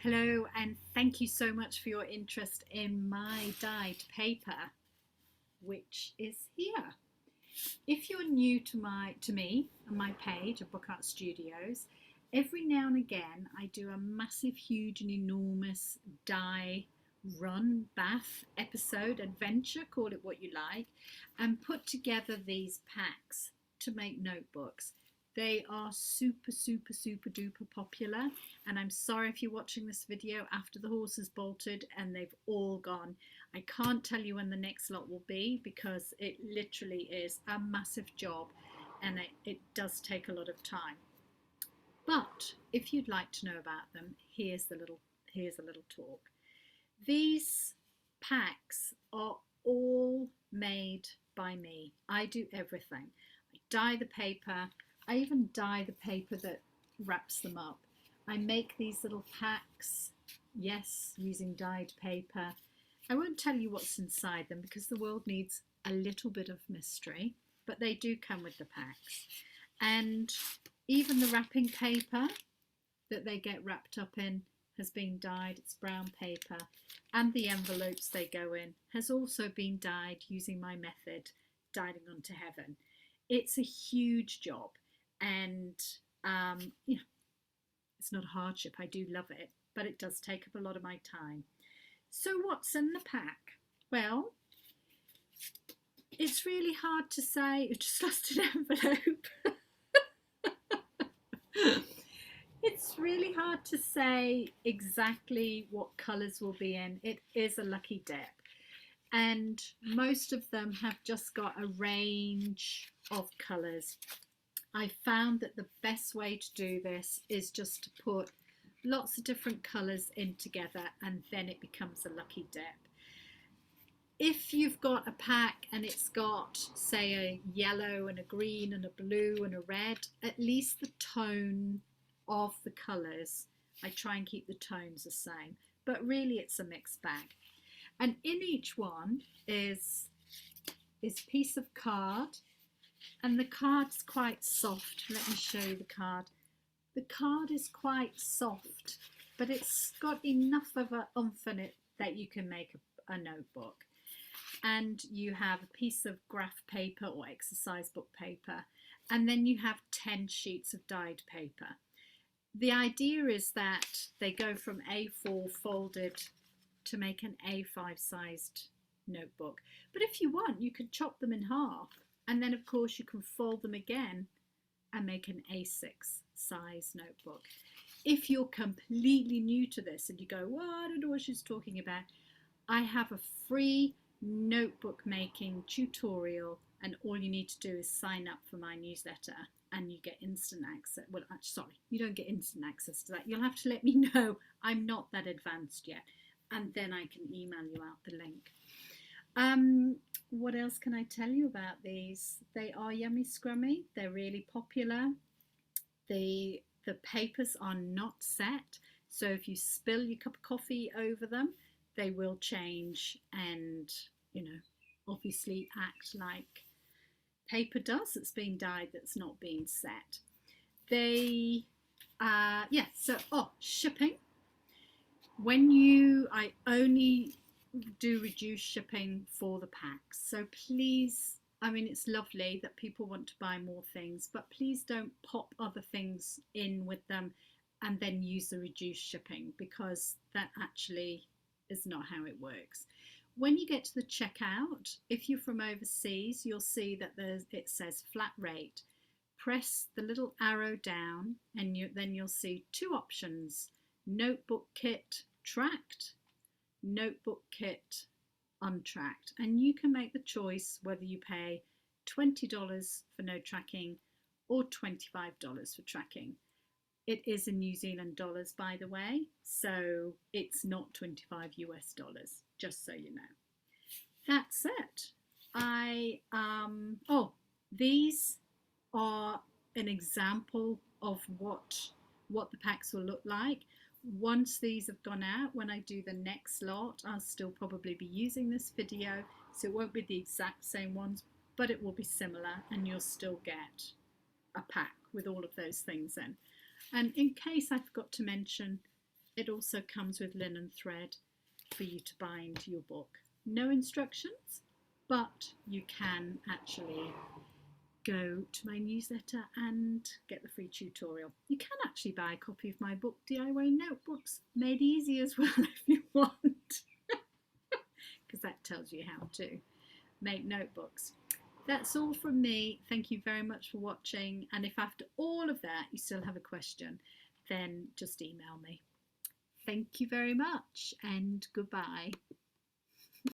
Hello, and thank you so much for your interest in my dyed paper, which is here. If you're new to me and my page of Book Art Studios, every now and again I do a massive, huge and enormous dye run, bath, episode, adventure, call it what you like, and put together these packs to make notebooks. They are super, super, super duper popular, and I'm sorry if you're watching this video after the horse has bolted and they've all gone. I can't tell you when the next lot will be because it literally is a massive job and it does take a lot of time. But if you'd like to know about them, here's a little talk. These packs are all made by me. I do everything. I dye the paper. I even dye the paper that wraps them up. I make these little packs, yes, using dyed paper. I won't tell you what's inside them because the world needs a little bit of mystery, but they do come with the packs. And even the wrapping paper that they get wrapped up in has been dyed. It's brown paper, and the envelopes they go in has also been dyed using my method, dyeing onto heaven. It's a huge job, and it's not a hardship. I do love it, but it does take up a lot of my time. So what's in the pack? Well, it's really hard to say. It's just lost an envelope. It's really hard to say exactly what colours will be in. It is a lucky dip, and most of them have just got a range of colours. I found that the best way to do this is just to put lots of different colours in together, and then it becomes a lucky dip. If you've got a pack and it's got, say, a yellow and a green and a blue and a red, at least the tone of the colours, I try and keep the tones the same, but really it's a mixed bag. And in each one is a piece of card, and the card's quite soft. Let me show you the card. The card is quite soft, but it's got enough of an oomph in it that you can make a notebook. And you have a piece of graph paper or exercise book paper, and then you have 10 sheets of dyed paper. The idea is that they go from A4 folded to make an A5 sized notebook. But if you want, you could chop them in half, and then of course you can fold them again and make an A6 size notebook. If you're completely new to this and you go, well, I don't know what she's talking about, I have a free notebook making tutorial, and all you need to do is sign up for my newsletter and you get instant access. Well, sorry, you don't get instant access to that. You'll have to let me know I'm not that advanced yet, and then I can email you out the link. What else can I tell you about these? They are yummy scrummy. They're really popular. The papers are not set, so if you spill your cup of coffee over them, they will change and, obviously act like paper does that's been dyed that's not been set. They, shipping. I only do reduce shipping for the packs, so please, it's lovely that people want to buy more things, but please don't pop other things in with them and then use the reduced shipping, because that actually is not how it works. When you get to the checkout, if you're from overseas, you'll see that it says flat rate. Press the little arrow down and then you'll see two options: notebook kit tracked, notebook kit untracked, and you can make the choice whether you pay $20 for no tracking or $25 for tracking. It is in New Zealand dollars, by the way, so it's not 25 US dollars, just so you know. That's it. These are an example of what the packs will look like. Once these have gone out, when I do the next lot, I'll still probably be using this video, so it won't be the exact same ones, but it will be similar, and you'll still get a pack with all of those things in. And in case I forgot to mention, It also comes with linen thread for you to bind your book. No instructions, but you can actually go to my newsletter and get the free tutorial. You can actually buy a copy of my book, DIY Notebooks Made Easy, as well, if you want, because that tells you how to make notebooks. That's all from me. Thank you very much for watching, and if after all of that you still have a question, then just email me. Thank you very much, and goodbye.